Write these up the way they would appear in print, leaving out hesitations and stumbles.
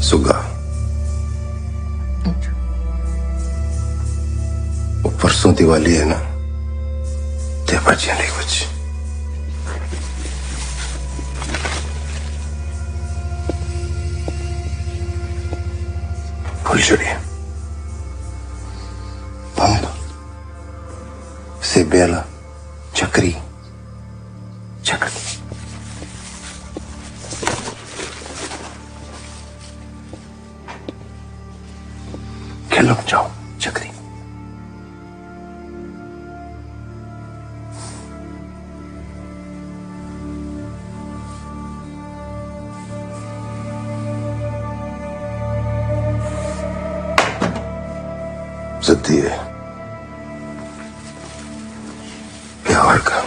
सुगा वो परसों दिवाली है ना, ते बचे नहीं कुछ। भूल छोड़िए। बम्ब सेबेला चक्री चक्री खेलो जाओ चक्री। जिद्दी है प्यार का,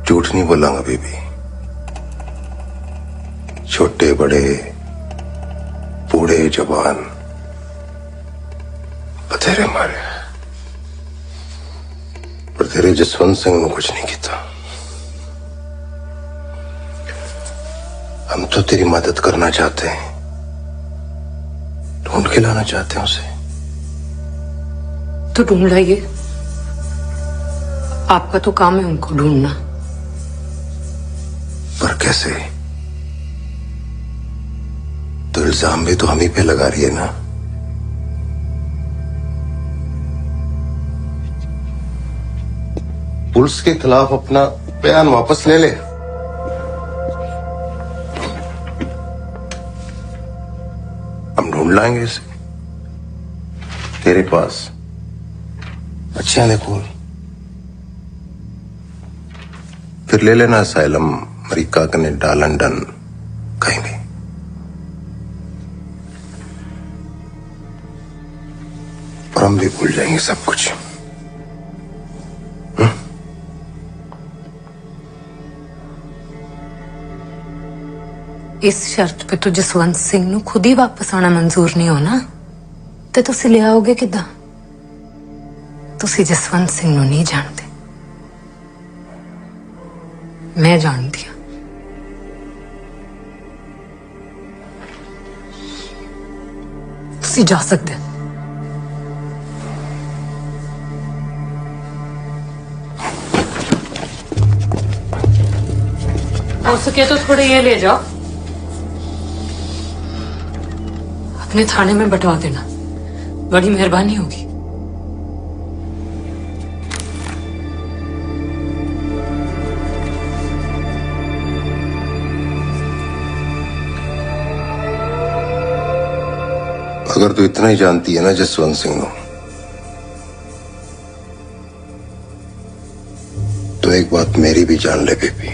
झूठ नहीं बोलांगा बेबी। छोटे बड़े बूढ़े जवान बतेरे मारे, पर तेरे जसवंत सिंह ने कुछ नहीं किया। हम तो तेरी मदद करना चाहते हैं, ढूंढ के लाना चाहते हैं उसे। तो ढूंढ लाइए, आपका तो काम है उनको ढूंढना। पर कैसे? तो इल्जाम भी तो हम ही पे लगा रही है ना। पुलिस के खिलाफ अपना बयान वापस ले ले। हम ढूंढ लाएंगे इसे। तेरे पास अच्छे हैं देखो, फिर ले लेना असाइलम, अमेरिका, कनाडा, लंदन, कहीं भी। पर हम भी भूल जाएंगे सब कुछ। इस शर्त पे तो जसवंत सिंह ਨੂੰ खुद ही वापस आना मंजूर नहीं होना, ते तुसी ले आओगे किदा? तुसी जसवंत सिंह ਨੂੰ नहीं जानते, मैं जानती हूं। तुसी जा सकते। हो सके तो थोड़े ये ले जाओ, अपने थाने में बंटवा देना, बड़ी मेहरबानी होगी। अगर तू इतना ही जानती है ना जसवंत सिंह को, तो एक बात मेरी भी जान ले बेबी।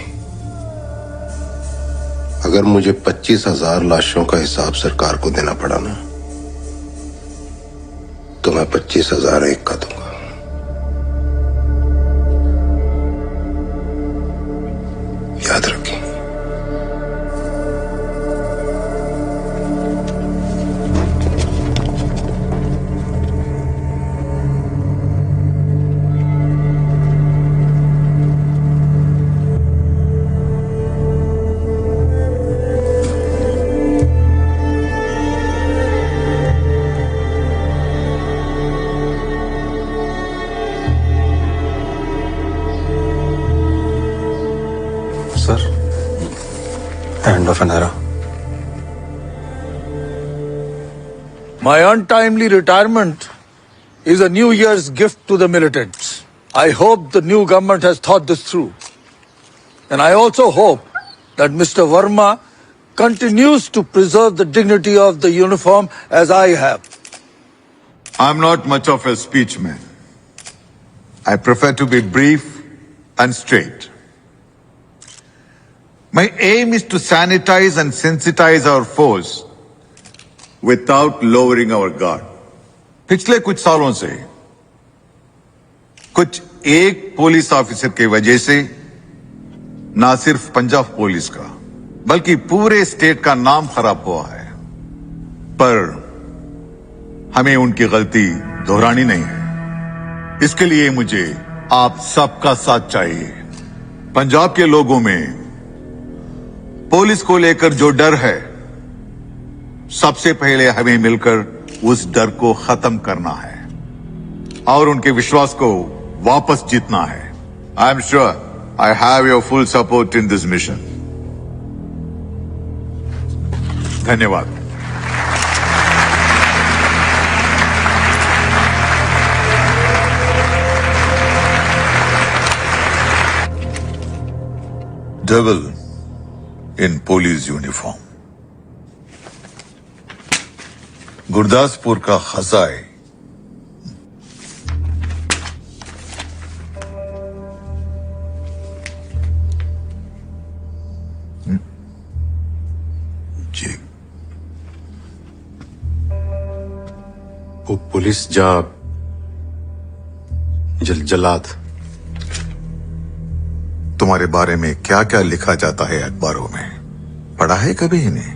अगर मुझे 25,000 लाशों का हिसाब सरकार को देना पड़ा ना, तो मैं 25,001 का दूंगा। याद रखिए। Hand of an era. My untimely retirement is a New Year's gift to the militants. I hope the new government has thought this through. And I also hope that Mr. Verma continues to preserve the dignity of the uniform as I have. I'm not much of a speech man. I prefer to be brief and straight. My aim is to sanitize and sensitize our foes without lowering our guard. पिछले कुछ सालों से कुछ एक police officer की वजह से ना सिर्फ पंजाब पुलिस का बल्कि पूरे स्टेट का नाम खराब हुआ है, पर हमें उनकी गलती दोहरानी नहीं है। इसके लिए मुझे आप सबका साथ चाहिए। पंजाब के लोगों में पुलिस को लेकर जो डर है, सबसे पहले हमें मिलकर उस डर को खत्म करना है और उनके विश्वास को वापस जीतना है। I am sure I have your full support in this mission. धन्यवाद। Devil in police uniform, Gurdaspur का खजाए, जी वो पुलिस जल्लाद। तुम्हारे बारे में क्या क्या लिखा जाता है अखबारों में, पढ़ा है कभी इन्हें?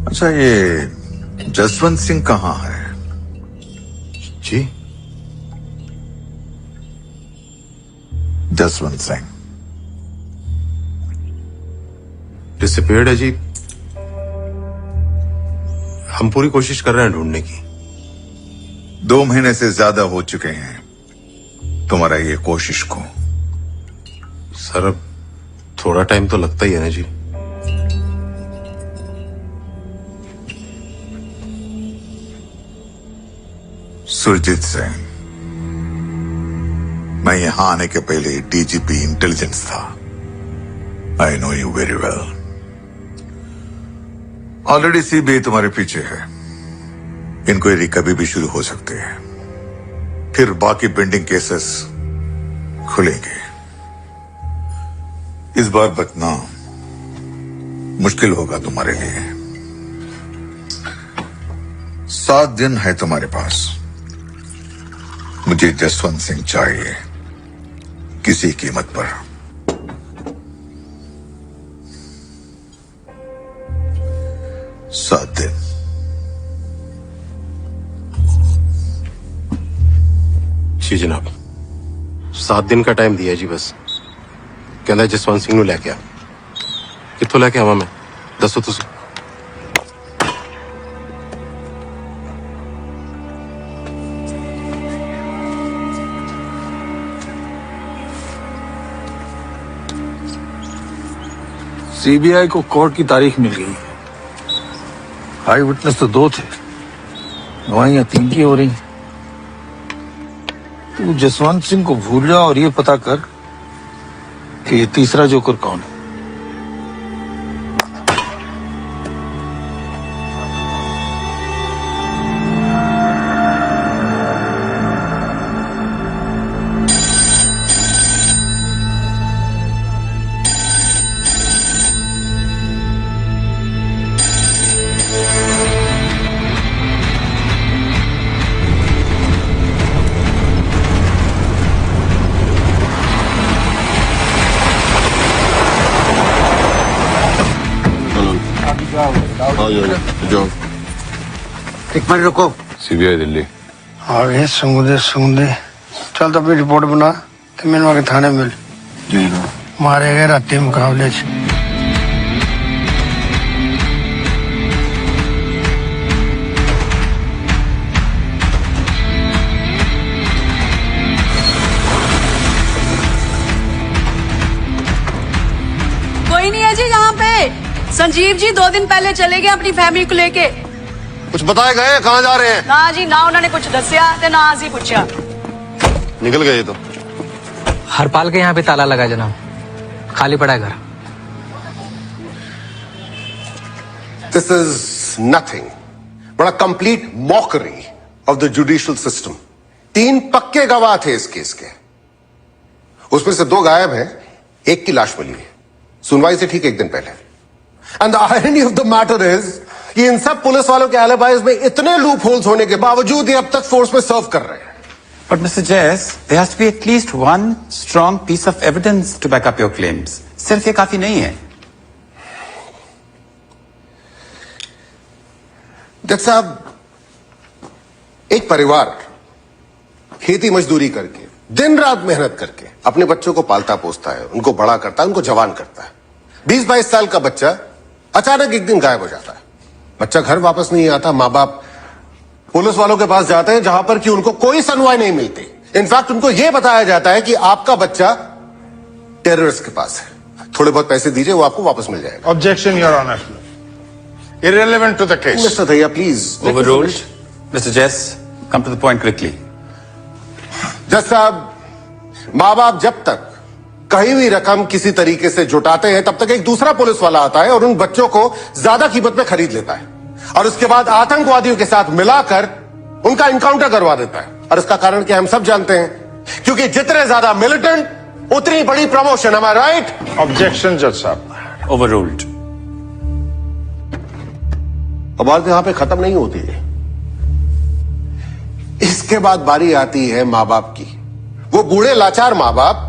अच्छा, ये जसवंत सिंह कहाँ है? जी जसवंत सिंह डिसअपीयर्ड है जी। हम पूरी कोशिश कर रहे हैं ढूंढने की। 2 महीने से ज्यादा हो चुके हैं तुम्हारा ये कोशिश को। सर अब थोड़ा टाइम तो लगता ही है ना जी। सुरजीत सिंह, मैं यहां आने के पहले डीजीपी इंटेलिजेंस था। I know you very well. Already CBI तुम्हारे पीछे है। इंक्वायरी कभी भी शुरू हो सकती है, फिर बाकी पेंडिंग केसेस खुलेंगे। इस बार बचना मुश्किल होगा तुम्हारे लिए। 7 दिन है तुम्हारे पास। मुझे जसवंत सिंह चाहिए, किसी कीमत पर। सात दिन। जी जनाब, 7 दिन का टाइम दिया जी बस। कहता जसवंत सिंह लैके आ। कित्थों लैके आवा मैं, दसो तुसी। सीबीआई को कोर्ट की तारीख मिल गई। आई विटनेस तो 2 थे, गवाहियां 3 की हो रही। तू जसवंत सिंह को भूल जा और ये पता कर कि ये तीसरा जोकर कौन है। एक मिनट रुको। सीबीआई दिल्ली। आगे सुंगदे चल तो अपनी रिपोर्ट बना ते मैनू आके थाने मिल। मारे गए राती मुकाबले च। कोई नहीं है जी यहाँ पे। संजीव जी 2 दिन पहले चले गए अपनी फैमिली को लेके। कुछ बताए गए कहाँ जा रहे हैं? ना जी ना उन्होंने कुछ दसिया ते ना असी पूछा। निकल गए तो। हरपाल के यहाँ पे ताला लगा जनाब, खाली पड़ा है घर। This is nothing but a complete mockery of the judicial system. 3 पक्के गवाह थे इस केस के, उसमें से 2 गायब हैं, 1 की लाश मिली है सुनवाई से ठीक 1 दिन पहले। And the irony of the matter is कि इन सब पुलिस वालों के एलिबाइज में इतने लूप होल्स होने के बावजूद ये अब तक फोर्स में सर्व कर रहे हैं। But Mr. Jais, there has to be at least one strong piece of evidence to back up your claims. सिर्फ ये काफी नहीं है। जज साहब, एक परिवार खेती मजदूरी करके दिन रात मेहनत करके अपने बच्चों को पालता पोसता है, उनको बड़ा करता है, उनको जवान करता है। 20-22 साल का बच्चा अचानक एक दिन गायब हो जाता है। बच्चा घर वापस नहीं आता, माँ बाप पुलिस वालों के पास जाते हैं, जहां पर कि उनको कोई सुनवाई नहीं मिलती। इनफैक्ट उनको यह बताया जाता है कि आपका बच्चा टेररिस्ट के पास है, थोड़े बहुत पैसे दीजिए, वो आपको वापस मिल जाएगा। Objection your honour, irrelevant to the case. Mister Dahiya please. Overruled. Mr. Jess, come to the point quickly. जज साहब, माँ बाप जब तक कहीं भी रकम किसी तरीके से जुटाते हैं, तब तक एक दूसरा पुलिस वाला आता है और उन बच्चों को ज्यादा कीमत में खरीद लेता है और उसके बाद आतंकवादियों के साथ मिलाकर उनका इनकाउंटर करवा देता है। और इसका कारण क्या हम सब जानते हैं, क्योंकि जितने ज्यादा मिलिटेंट उतनी बड़ी promotion. am I right? Objection जज साहब। Overruled. अब बात यहां पे खत्म नहीं होती है। इसके बाद बारी आती है मां बाप की। वो बूढ़े लाचार मां बाप,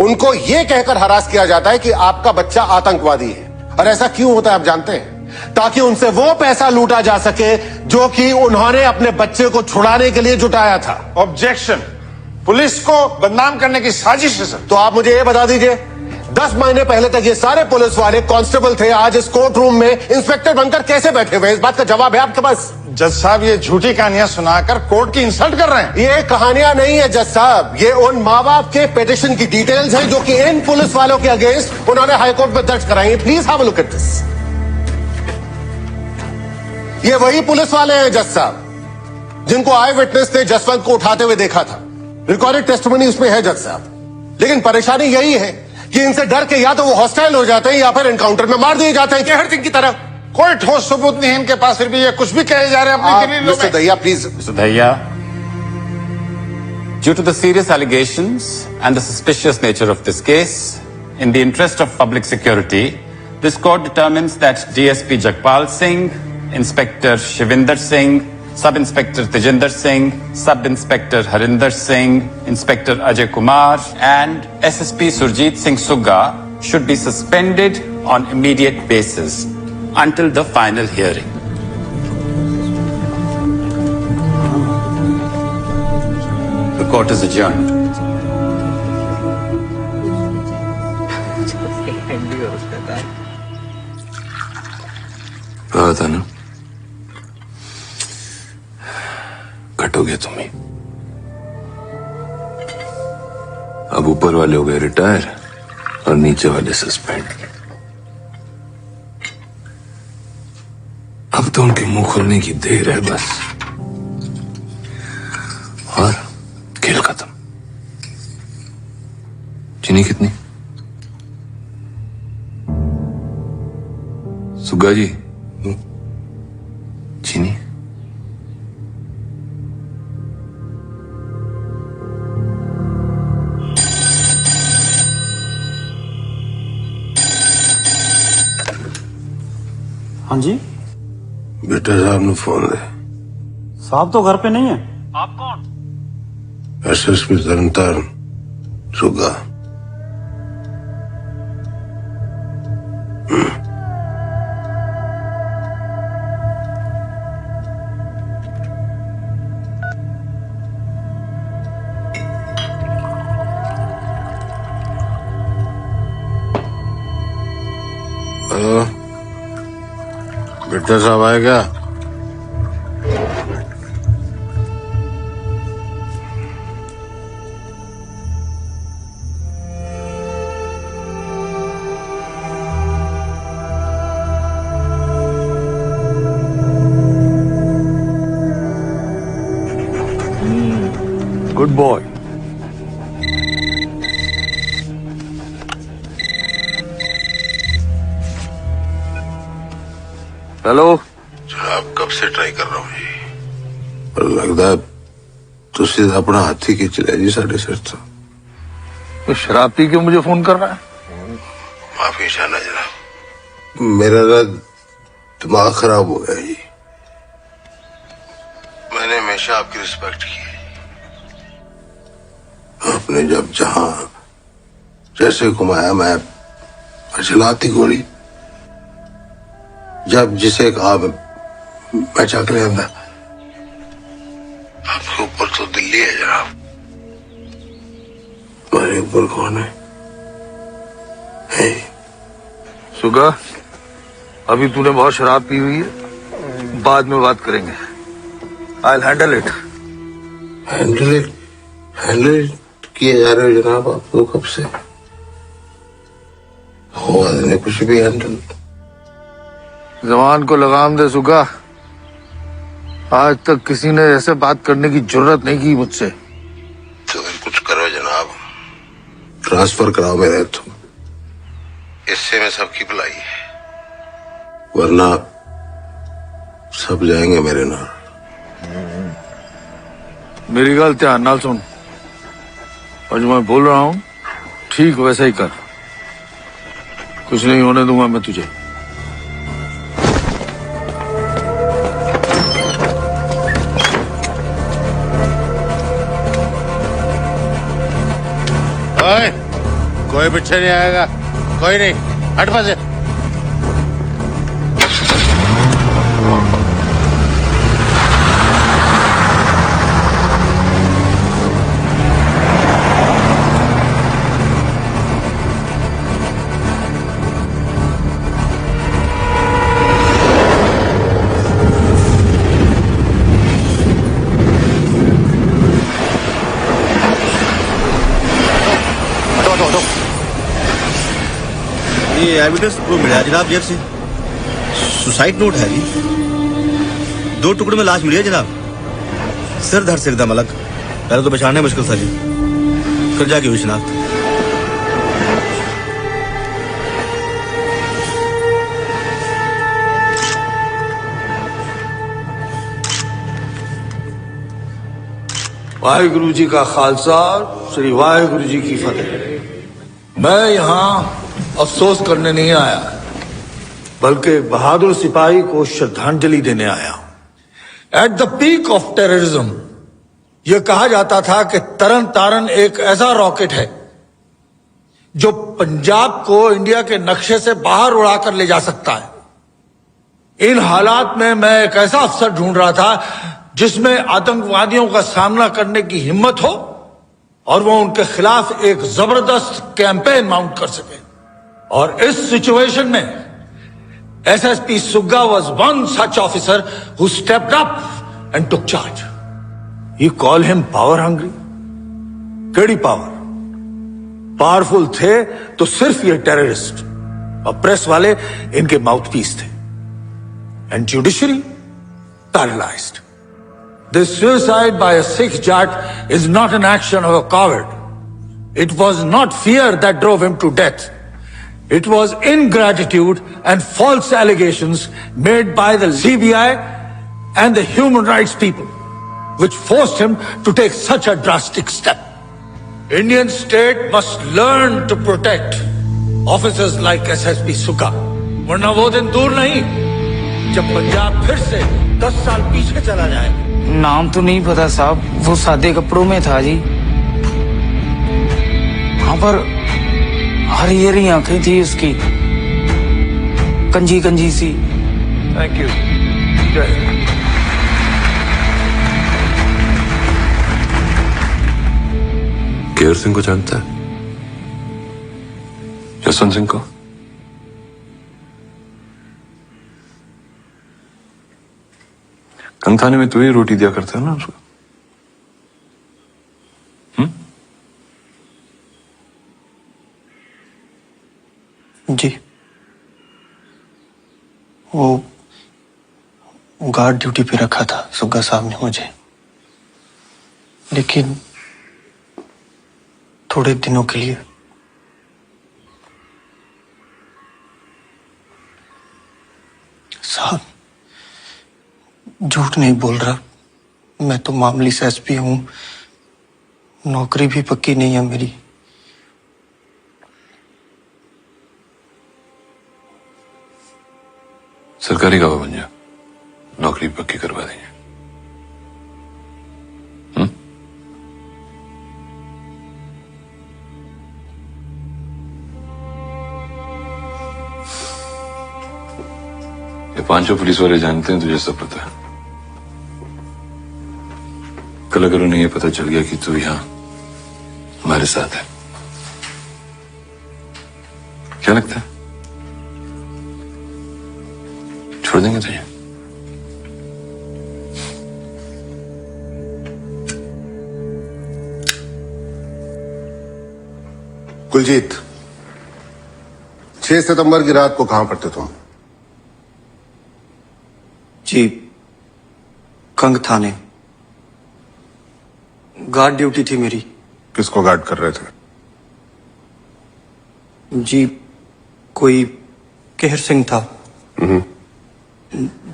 उनको यह कहकर हरास किया जाता है कि आपका बच्चा आतंकवादी है। और ऐसा क्यों होता है आप जानते हैं? ताकि उनसे वो पैसा लूटा जा सके जो कि उन्होंने अपने बच्चे को छुड़ाने के लिए जुटाया था। ऑब्जेक्शन, पुलिस को बदनाम करने की साजिश है सर। तो आप मुझे ये बता दीजिए, 10 महीने पहले तक ये सारे पुलिस वाले कांस्टेबल थे, आज इस कोर्ट रूम में इंस्पेक्टर बनकर कैसे बैठे हुए? इस बात का जवाब है आपके पास? जज साहब, ये झूठी कहानियां सुनाकर कोर्ट की इंसल्ट कर रहे हैं। ये कहानियां नहीं है जज साहब, ये उन माँ बाप के पिटिशन की डिटेल्स हैं जो कि इन पुलिस वालों के अगेंस्ट उन्होंने हाईकोर्ट में दर्ज कराई है। Please have a look at this. ये वही पुलिस वाले हैं जज साहब जिनको आई विटनेस ने जसवंत को उठाते हुए देखा था। रिकॉर्डेड टेस्टिमनी उसमें है जज साहब। लेकिन परेशानी यही है कि इनसे डर के या तो वो हॉस्टाइल हो जाते हैं या फिर एनकाउंटर में मार दिए जाते हैं, केहर सिंह की तरह। कोई ठोस सबूत नहीं है इनके पास, फिर भी ये कुछ भी कहे जा रहे हैं अपने दलीलों मिस्टर में। Dahiya please. Mr. Dahiya, due to the serious allegations and the suspicious nature of this case, in the interest of public security, this court determines that DSP Jagpal Singh, Inspector Shivinder Singh, Sub-Inspector Tejinder Singh, Sub-Inspector Harinder Singh, Inspector Ajay Kumar, and SSP Surjit Singh Sugga should be suspended on immediate basis until the final hearing. The court is adjourned. कहा था ना, कटोगे तुम ही। अब ऊपर वाले हो गए retire और नीचे वाले सस्पेंड। अब तो उनके मुंह खोलने की देर है बस, और खेल खत्म। चीनी कितनी? सुग्गा जी, चीनी? हाँ जी बेटा साहब ने फोन दे। साहब तो घर पे नहीं है। आप कौन? एसएसपी तरनतार सुग्गा। हेलो, बेटा साहब आए क्या? Good boy. हेलो जनाब, कब से ट्राई कर रहा हूँ जी, पर लगता है तो सीधा अपना हाथी खींच लिया जी साढ़े सिर तो। तो शराब पी के मुझे फोन कर रहा है? माफी चाहना जनाब, मेरा ना दिमाग खराब हो गया जी। मैंने हमेशा आपकी रिस्पेक्ट की है। आपने जब जहां जैसे घुमाया मैं चलाती गोली, जब जिसे कहा मैं चक ले अंदर। आपके ऊपर तो दिल्ली है जनाब, तुम्हारे ऊपर कौन है? सुगा, अभी तूने बहुत शराब पी हुई है, बाद में बात करेंगे। I'll handle it. हैंडल किए जा रहे हो जनाब आप लोग कब से? हुआ नहीं कुछ भी हैंडल। जवान को लगाम दे सुगा। आज तक किसी ने ऐसे बात करने की जरूरत नहीं की मुझसे। तो कुछ करो जनाब, ट्रांसफर कराओ मेरे तुम, इससे में सबकी भलाई है, वरना सब जाएंगे मेरे नाल। मेरी गल ध्यान नाल सुन, और जो मैं बोल रहा हूं ठीक वैसा ही कर। कुछ नहीं होने दूंगा मैं तुझे। ओए, कोई पीछे नहीं आएगा, कोई नहीं, हट पासे। ये एविडेंस प्रूफ मिला जनाब जेब से, सुसाइड नोट है जी। 2 टुकड़ों में लाश मिली है जनाब, सिर धड़ से एकदम अलग। पहले तो पहचानना मुश्किल था जी, फिर जाके हुई शनाख्त। वाहिगुरु जी का खालसा, श्री वाहिगुरु जी की फतेह। मैं यहाँ अफसोस करने नहीं आया, बल्कि एक बहादुर सिपाही को श्रद्धांजलि देने आया। At the peak of terrorism यह कहा जाता था कि तरन तारन एक ऐसा रॉकेट है जो पंजाब को इंडिया के नक्शे से बाहर उड़ाकर ले जा सकता है। इन हालात में मैं एक ऐसा अफसर ढूंढ रहा था जिसमें आतंकवादियों का सामना करने की हिम्मत हो और वो उनके खिलाफ एक जबरदस्त कैंपेन माउंट कर सके। और इस सिचुएशन में एसएसपी सुग्गा was one such officer who stepped up and took charge. You call him power hungry? केड़ी पावर? पावरफुल थे तो सिर्फ ये टेररिस्ट और प्रेस वाले इनके माउथपीस थे। And judiciary paralyzed. This suicide by a Sikh Jat is not an action of a coward. It was not fear that drove him to death. It was ingratitude and false allegations made by the CBI and the human rights people, which forced him to take such a drastic step. Indian state must learn to protect officers like SSP Sugga. वरना वो दिन दूर नहीं जब पंजाब फिर से 10 साल पीछे चला जाए। नाम तो नहीं पता साहब, वो सादे कपड़ों में था जी। हाँ, पर हरी हरी आंखें थी उसकी, कंजी कंजी सी। Thank you. केयर सिंह को जानता है? जसवंत सिंह को? कंगथाने में तू ही रोटी दिया करता है ना उसको। जी, वो गार्ड ड्यूटी पे रखा था सुग्गा साहब ने मुझे, लेकिन थोड़े दिनों के लिए। साहब, झूठ नहीं बोल रहा, मैं तो मामूली से एसपी हूं, नौकरी भी पक्की नहीं है मेरी। सरकारी गवाह बन जा, नौकरी पक्की करवा देंगे। ये 5 पुलिस वाले जानते हैं तुझे सब पता है। कल अगर उन्हें ये पता चल गया कि तू यहाँ हमारे साथ है क्या लगता है छोड़ देंगे तुझे? कुलजीत, 6 सितंबर की रात को कहां पर थे तुम? जी, कंग थाने। गार्ड ड्यूटी थी मेरी। किसको गार्ड कर रहे थे? जी, कोई कहर सिंह था।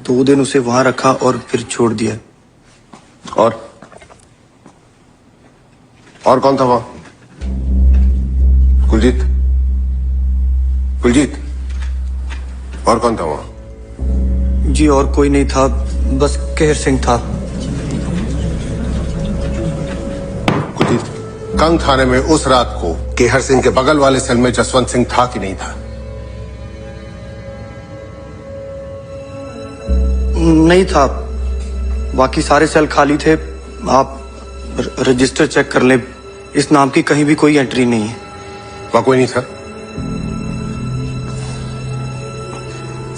2 दिन उसे वहां रखा और फिर छोड़ दिया। और कौन था वहां? कुलजीत, कुलजीत, और कौन था वहां? जी, और कोई नहीं था, बस कहर सिंह था। कुलजीत, कंग थाने में उस रात को केहर सिंह के बगल वाले सेल में जसवंत सिंह था कि नहीं था? नहीं था, बाकी सारे सेल खाली थे। आप रजिस्टर चेक कर लें, इस नाम की कहीं भी कोई एंट्री नहीं है। वहां कोई नहीं था?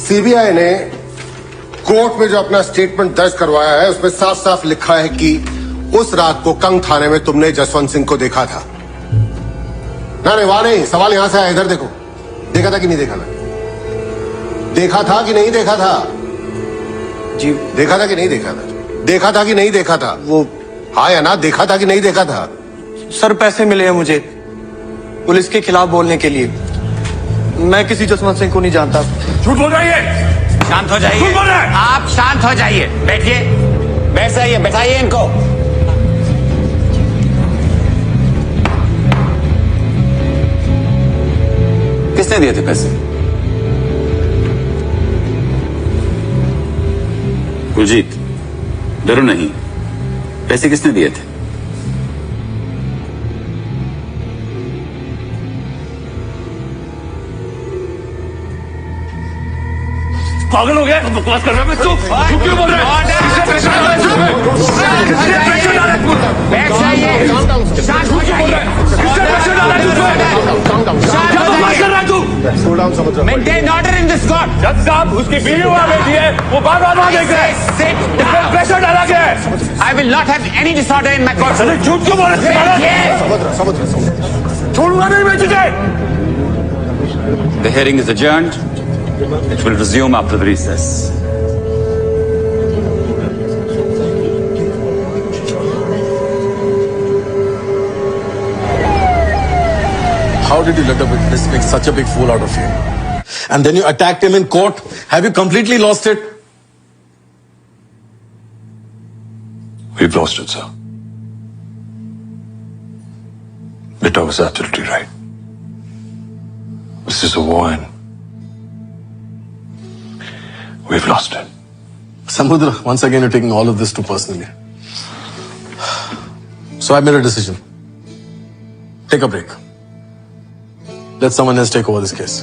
सीबीआई ने कोर्ट में जो अपना स्टेटमेंट दर्ज करवाया है उसमें साफ साफ लिखा है कि उस रात को कंग थाने में तुमने जसवंत सिंह को देखा था। नहीं, वहां नहीं, सवाल यहां से आया, इधर देखो। देखा था कि नहीं देखा था? देखा था कि नहीं देखा था? जी, देखा था कि नहीं देखा था? देखा था कि नहीं देखा था? वो हाँ या ना, देखा था कि नहीं देखा था? सर, पैसे मिले हैं मुझे पुलिस के खिलाफ बोलने के लिए। मैं किसी जसवंत सिंह को नहीं जानता। झूठ बोल रही है। शांत हो जाइए। झूठ बोल रहा है। आप शांत हो जाइए, बैठिए, बैठ जाइए, बैठाइए इनको। किसने दिए थे पैसे? कुलजीत, डरो नहीं, पैसे किसने दिए थे? पागल हो गया? बकवास कर रहा है? चुप क्यों बोल रहा है? किसने प्रेशर डाला है? किसने प्रेशर डाला है? बैठ जाइए, शांत हो जाइए। किसने प्रेशर डाला है तुझे? क्या बकवास कर रहा है तू? Maintain order in this court. जज साहब, उसकी बीवी वहां बैठी है, वो बार बार वहां देख रहे हैं। Sit उसमें down. प्रेशर डाला गया है। I will not have any disorder in my court. अरे झूठ क्यों बोल रहे थे? छोड़ूंगा नहीं मैं तुझे। The hearing is adjourned. It will resume after the recess. How did you let a witness make such a big fool out of you? And then you attacked him in court. Have you completely lost it? We've lost it, sir. Bitta was absolutely right. This is a war and we've lost it. Samudra, once again you're taking all of this too personally. So I made a decision. Take a break. Let someone else take over this case.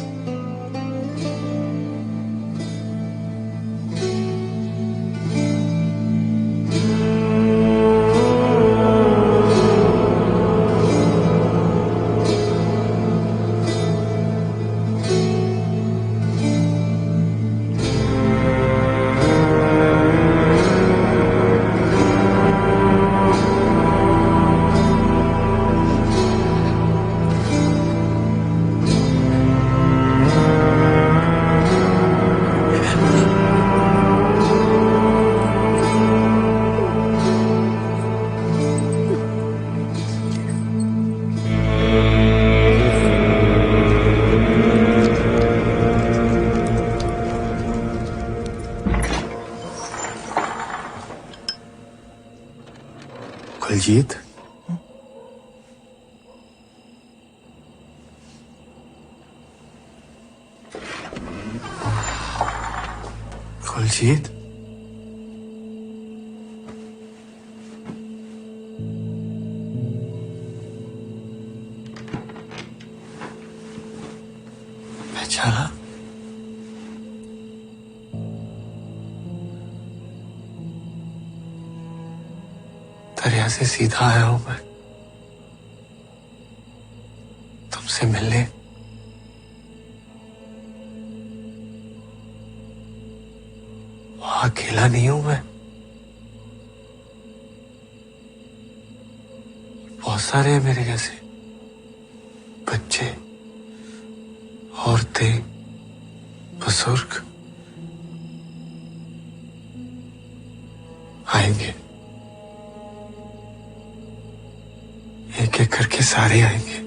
Kuljeet, Kuljeet, बेचारा दरिया से सीधा आया हूं मैं तुमसे मिलने। वहां अकेला नहीं हूं मैं। बहुत सारे हैं मेरे जैसे, बच्चे, औरतें, बुजुर्ग आएंगे, एक एक करके सारे आएंगे।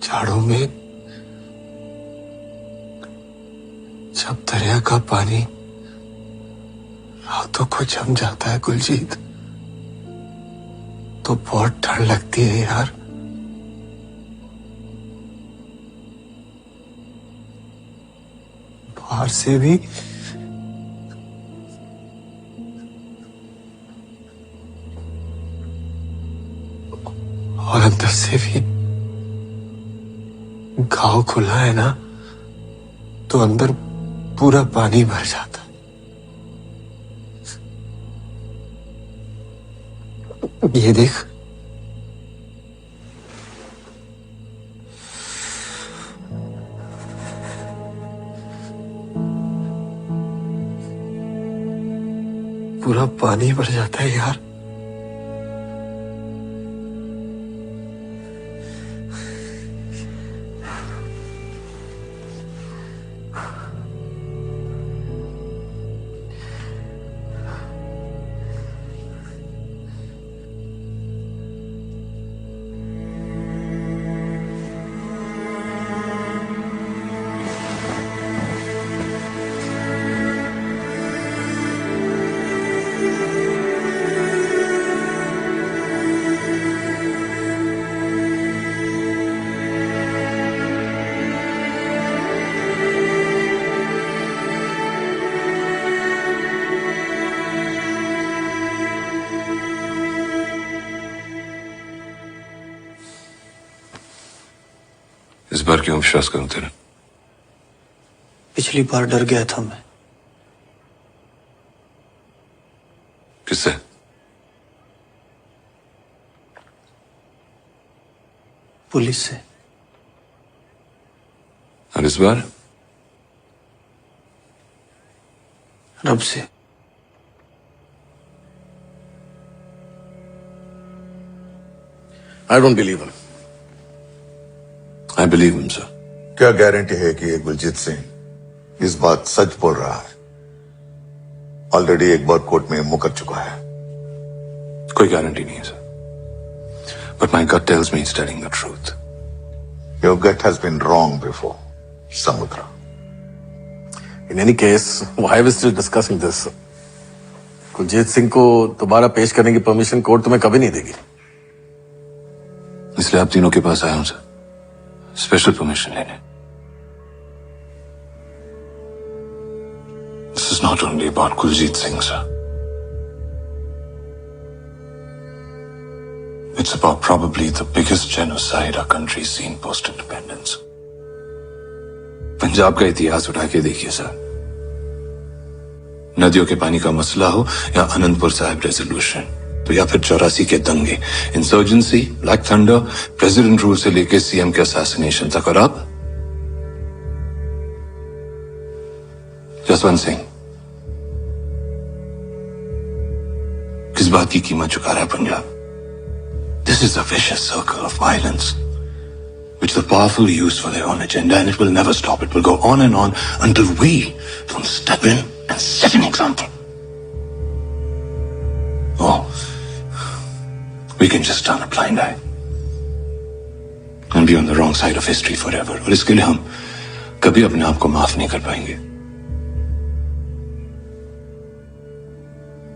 झाड़ों में जब दरिया का पानी रातों को जम जाता है गुलजीत, तो बहुत ठंड लगती है यार। बाहर से भी और अंदर से भी। घाव खुला है ना, तो अंदर पूरा पानी भर जाता है। ये देख, पूरा पानी भर जाता है यार। इस बार क्यों विश्वास करूं तेरा? पिछली बार डर गया था मैं। किससे? पुलिस से। और इस बार? रब से। I don't believe him. I believe him, sir. क्या गारंटी है कि ये गुलजीत सिंह इस बात सच बोल रहा है? ऑलरेडी एक बार कोर्ट में मुकर चुका है। कोई गारंटी नहीं है, sir. But my gut tells me he's telling the truth. Your gut has been wrong before, Samudra. In any case, why are we still discussing this? Kuljeet Singh को दोबारा पेश करने की परमिशन कोर्ट तुम्हें कभी नहीं देगी। इसलिए आप तीनों के पास आया हूं, सर। स्पेशल परमिशन लेने। This is not only about Kuljit Singh, sir. It's about probably the biggest genocide our country's seen post-independence. Punjab का इतिहास उठा के देखिए सर। नदियों के पानी का मसला हो या अनंतपुर साहिब रेजोल्यूशन, तो या फिर 84 के दंगे, insurgency, black thunder, president rule से लेकर सीएम के असैसिनेशन तक, और अब जसवंत सिंह। किस बात की कीमत चुका रहा है Punjab? This is a vicious circle of violence, which the powerful use for their own agenda, and it will never stop. It will go on and on until we don't step in and set an example. Oh, we can just turn a blind eye and be on the wrong side of history forever. और इसके लिए हम कभी अपने आप को माफ नहीं कर पाएंगे.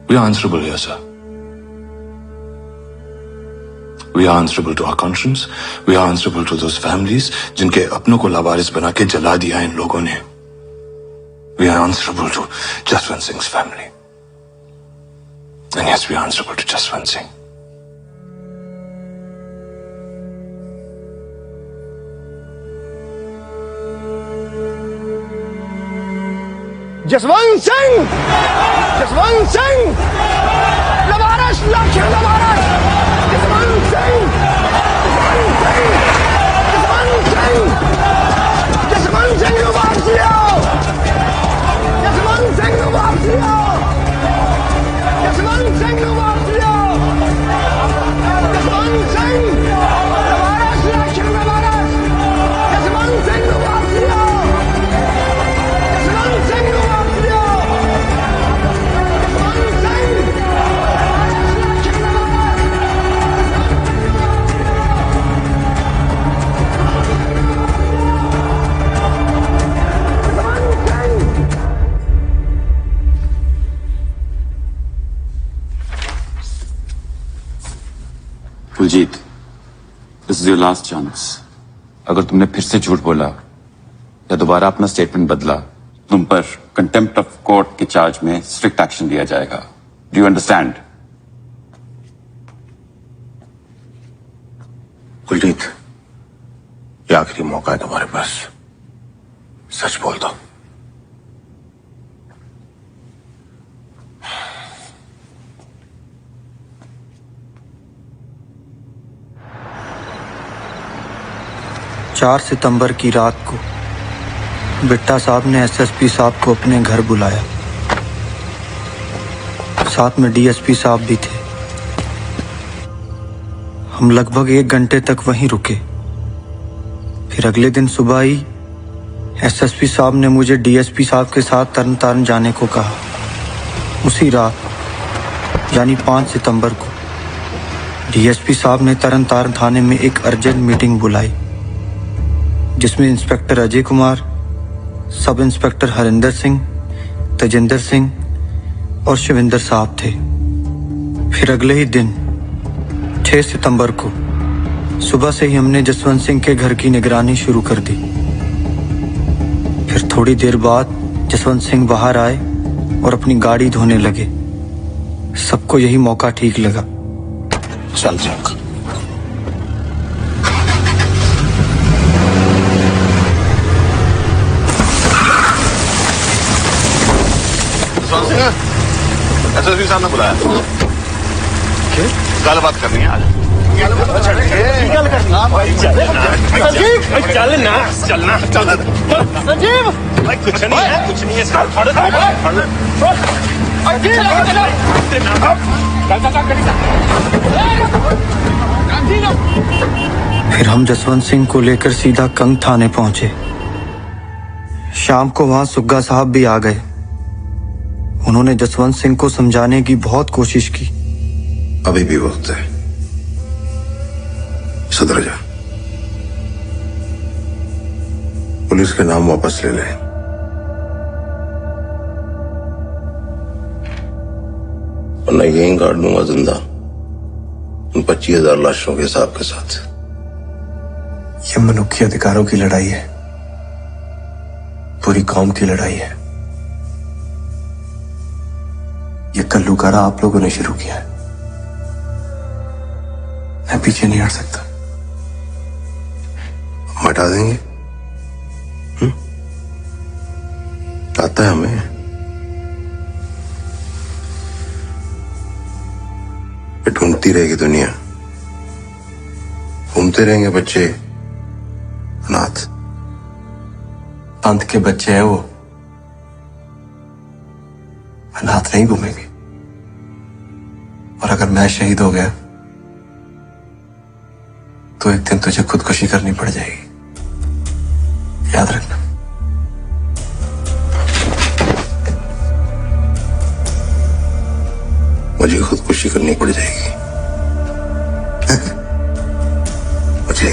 We are answerable here, sir. We are answerable to our conscience. We are answerable to those families जिनके अपनों को लावारिस बना के जला दिया इन लोगों ने. We are answerable to Jaswant Singh's family. And yes, we are answerable to Jaswant Singh. Jaswant Singh, Jaswant Singh, लबारस लाखों लबारस, जसवंत सिंह, जसवंत सिंह, जसवंत सिंह, जसवंत सिंह को वापस लियाओ, जसवंत सिंह को वापस लियाओ, जसवंत सिंह को वापस लियाओ, जसवंत सिंह, लबारस लाखों लबारस, जसवंत सिंह को वापस लियाओ, जसवंत सिंह को वापस लियाओ, Jaswant Singh, Kuljeet, this is your last chance. अगर तुमने फिर से झूठ बोला या दोबारा अपना स्टेटमेंट बदला, तुम पर कंटेम्प्ट ऑफ कोर्ट के चार्ज में स्ट्रिक्ट एक्शन लिया जाएगा। Do you understand? कुलजीत, ये आखिरी मौका है तुम्हारे पास, सच बोल दो। चार सितंबर की रात को बिट्टा साहब ने एसएसपी साहब को अपने घर बुलाया। साथ में डीएसपी साहब भी थे। हम लगभग 1 घंटे तक वहीं रुके। फिर अगले दिन सुबह ही एसएसपी साहब ने मुझे डीएसपी साहब के साथ तरन तारण जाने को कहा। उसी रात यानी 5 सितंबर को डीएसपी साहब ने तरन तारण थाने में एक अर्जेंट मीटिंग बुलाई, जिसमें inspector Ajay Kumar, sub inspector Harinder Singh, Tejinder Singh और शिविंदर साहब थे। फिर अगले ही दिन 6 सितंबर को सुबह से ही हमने जसवंत सिंह के घर की निगरानी शुरू कर दी। फिर थोड़ी देर बाद जसवंत सिंह बाहर आए और अपनी गाड़ी धोने लगे। सबको यही मौका ठीक लगा। चल चल। एसएसपी साहब ने बुलाया। गल बात करनी है आज। चलना चलना चलना संजीव, कुछ नहीं है, कुछ नहीं है। फिर हम जसवंत सिंह को लेकर सीधा कंग थाने पहुंचे। शाम को वहां सुग्गा साहब भी आ गए। उन्होंने जसवंत सिंह को समझाने की बहुत कोशिश की। अभी भी वक्त है, सुधर जा। पुलिस के नाम वापस ले ले, वरना यहीं गाड़ दूंगा जिंदा उन 25,000 लाशों के हिसाब के साथ। ये मनुष्य अधिकारों की लड़ाई है, पूरी कौम की लड़ाई है। ये कल्लूकारा आप लोगों ने शुरू किया है, मैं पीछे नहीं हट सकता। हटा देंगे, आता है हमें। ये ढूंढती रहेगी दुनिया, घूमते रहेंगे बच्चे अनाथ। पंथ के बच्चे हैं वो, अनाथ नहीं घूमेंगे। और अगर मैं शहीद हो गया तो एक दिन तुझे खुदकुशी करनी पड़ जाएगी, याद रखना। मुझे खुदकुशी करनी पड़ जाएगी। मुझे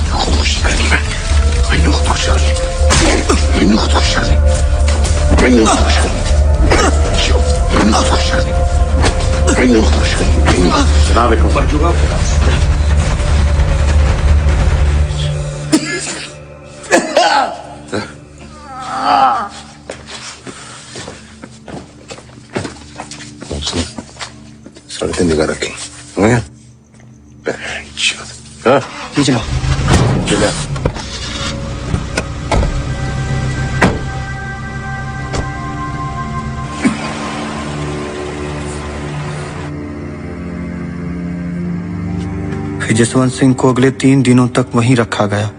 खुदकुशी करनी है। मैंने खुदकुशी करनी, मैंने खुदकुशी करनी, मैंने खुदकुशी करनी, मैंने खुदकुशी करनी, मैंने खुदकुशी करनी। जनाब एक ऊपर चुका सड़कें निगाह रखी। जी जनाब। चला जसवंत सिंह को अगले 3 दिनों तक वहीं रखा गया।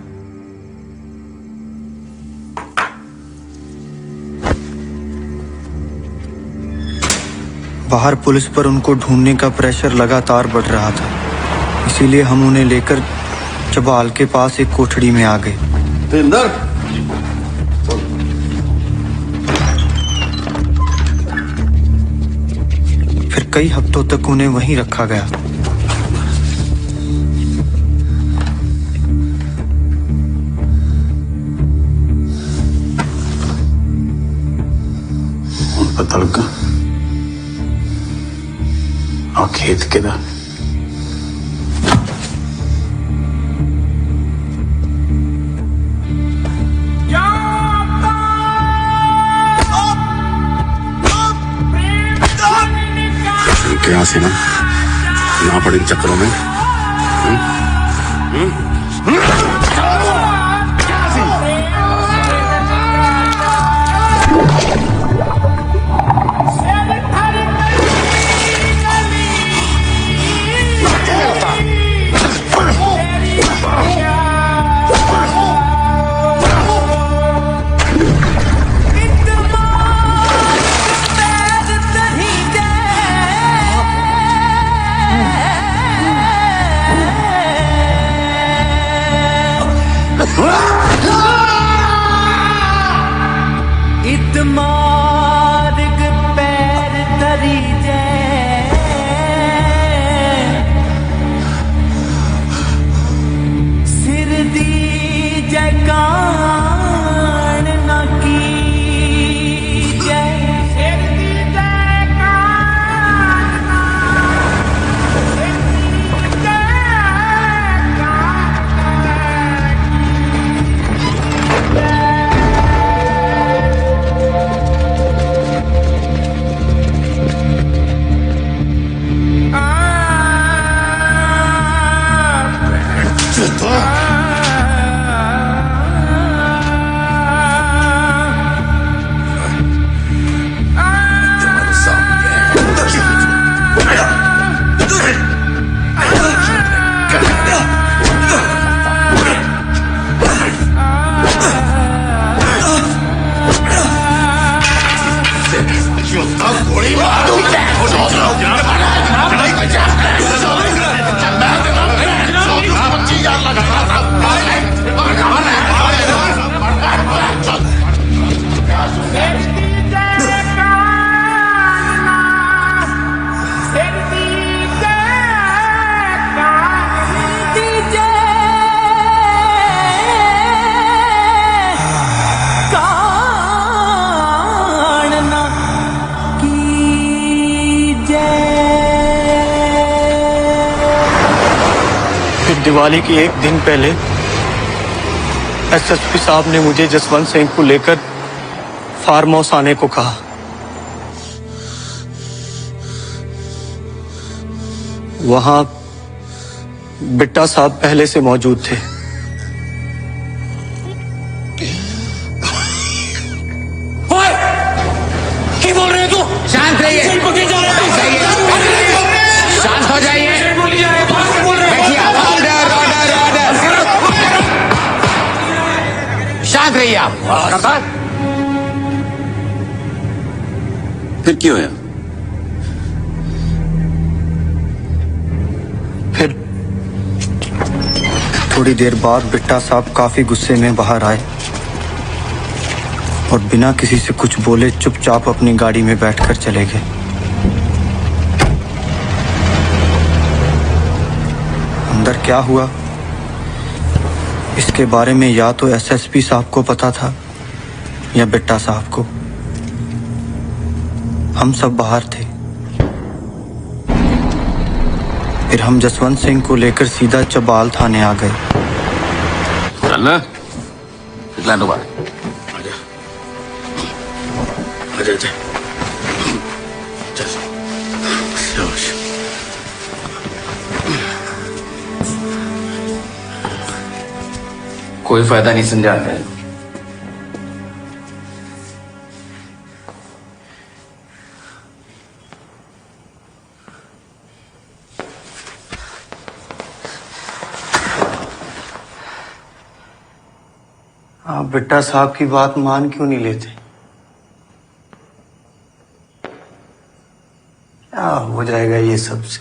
बाहर पुलिस पर उनको ढूंढने का प्रेशर लगातार बढ़ रहा था, इसीलिए हम उन्हें लेकर चबाल के पास एक कोठड़ी में आ गए। फिर कई हफ्तों तक उन्हें वहीं रखा गया। पता लगा आ खेत के दा क्या से ना पड़े इन चक्करों में। इतमाद पैर तरी सिर दी जकान न की सिर दी दिवाली की एक दिन पहले एसएसपी साहब ने मुझे जसवंत सिंह को लेकर फार्म हाउस आने को कहा। वहां बिट्टा साहब पहले से मौजूद थे। क्या बोल रहे हो तू? शांत रहिए, शांत हो जाइए। शांत रहिए आप। फिर क्यों है? फिर थोड़ी देर बाद बिट्टा साहब काफी गुस्से में बाहर आए और बिना किसी से कुछ बोले चुपचाप अपनी गाड़ी में बैठकर चले गए। अंदर क्या हुआ इसके बारे में या तो एसएसपी साहब को पता था या बिट्टा साहब को। हम सब बाहर थे। फिर हम जसवंत सिंह को लेकर सीधा चबाल थाने आ गए। चलना इतलान दोबारा आजा आजा चल शाबाश। कोई फायदा नहीं समझाते। आप बिट्टा साहब की बात मान क्यों नहीं लेते? क्या हो जाएगा ये सबसे?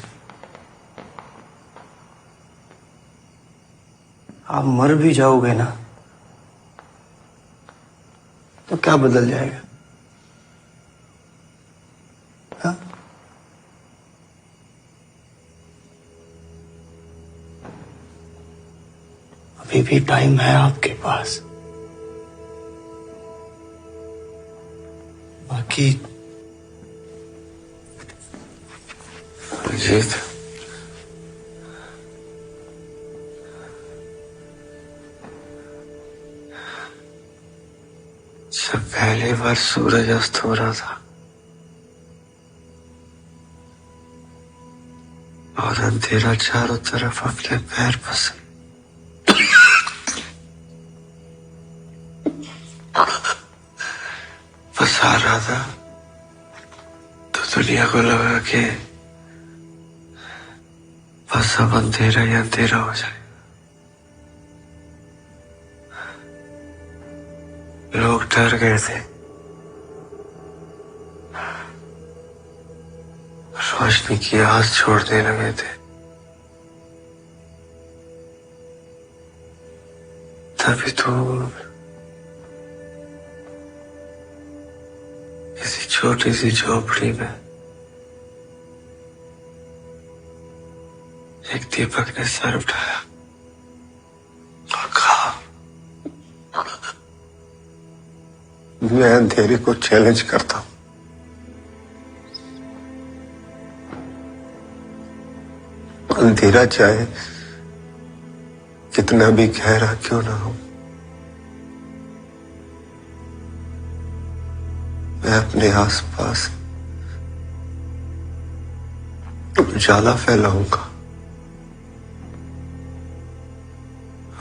आप मर भी जाओगे ना तो क्या बदल जाएगा? हाँ? अभी भी टाइम है आपके पास। बाकी जीत, जब पहली बार सूरज अस्त हो रहा था और अंधेरा चारों तरफ अपने पैर पसंद पसा रहा था, तो दुनिया को लगा कि बस अब अंधेरा ही अंधेरा हो जाए। लोग डर गए थे, रोशनी की आस छोड़ने लगे थे। तभी तो किसी छोटी सी झोपड़ी में एक दीपक ने सर उठाया और कहा, मैं अंधेरे को चैलेंज करता हूं। अंधेरा चाहे कितना भी गहरा क्यों ना हो, मैं अपने आसपास उजाला फैलाऊंगा।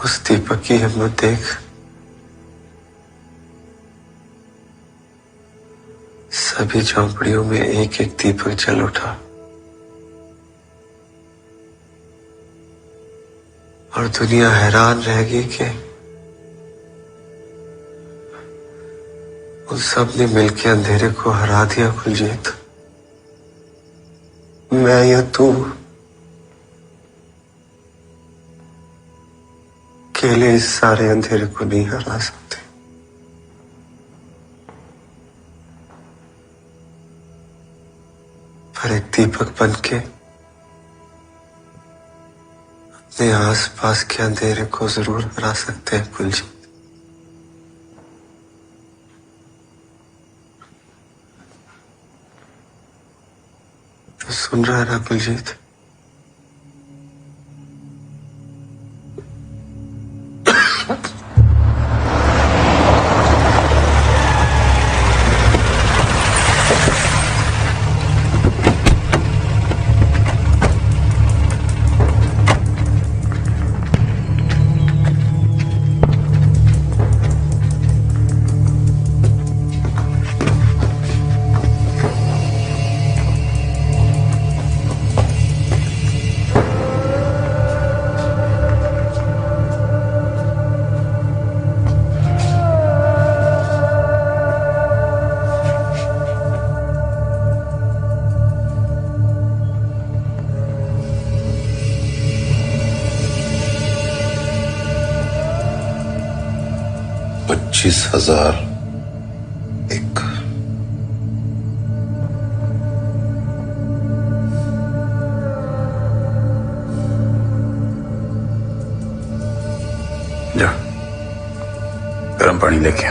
उस दीपक की हिम्मत देख सभी झोंपड़ियों में एक एक दीपक जल उठा और दुनिया हैरान रह गई कि उन सब ने मिलकर अंधेरे को हरा दिया। कुलजीत, मैं या तू अकेले इस सारे अंधेरे को नहीं हरा सकते। पर एक दीपक बनके अपने आसपास के अंधेरे को जरूर हरा सकते हैं कुलजीत। तो सुन रहा है ना कुलजीत? $25,001 जा, गर्म पानी लेके आ।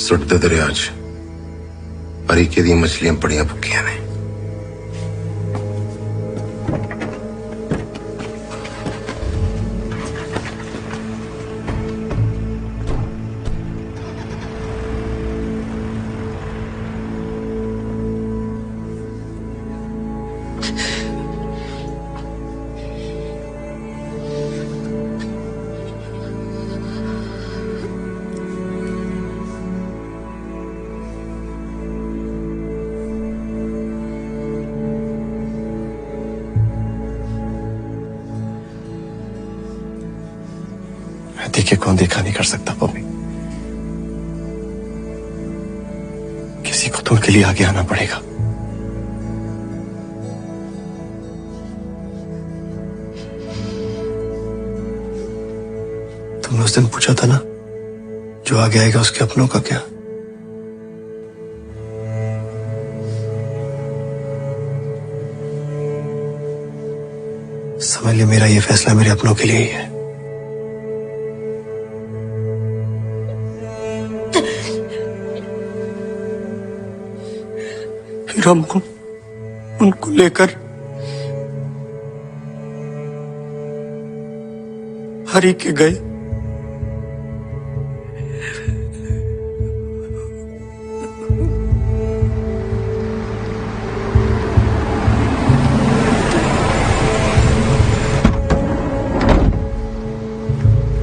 सुटते दरिया च परीके दी मछलियां बड़ियां भुक्कियां ने। देखे कौन देखा नहीं कर सकता पप्पी। किसी को तो उनके लिए आगे आना पड़ेगा। तुमने उस दिन पूछा था ना, जो आगे आएगा उसके अपनों का क्या? समझ ले, मेरा ये फैसला मेरे अपनों के लिए ही है। फिर हमको उनको लेकर हरी के गए।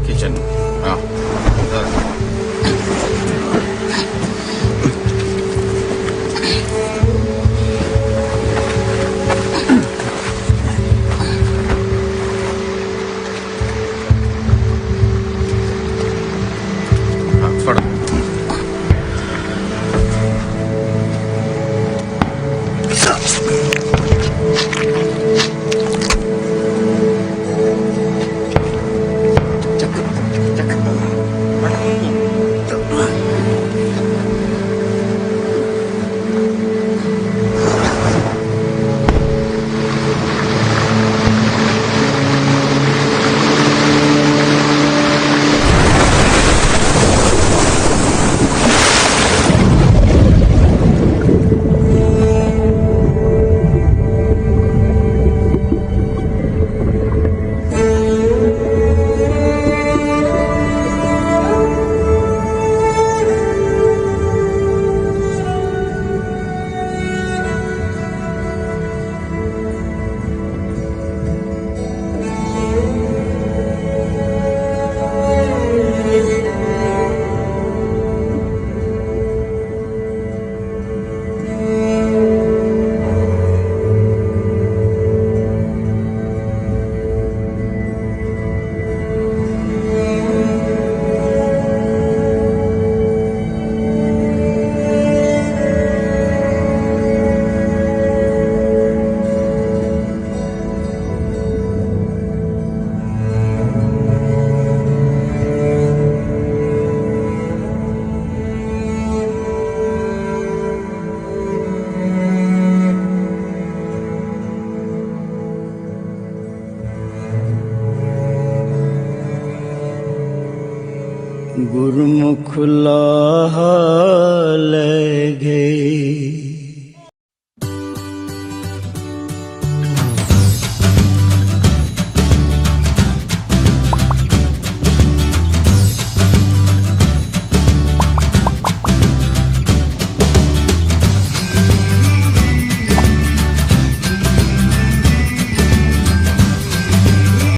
किचन हाँ गुरमुख लाह ले गए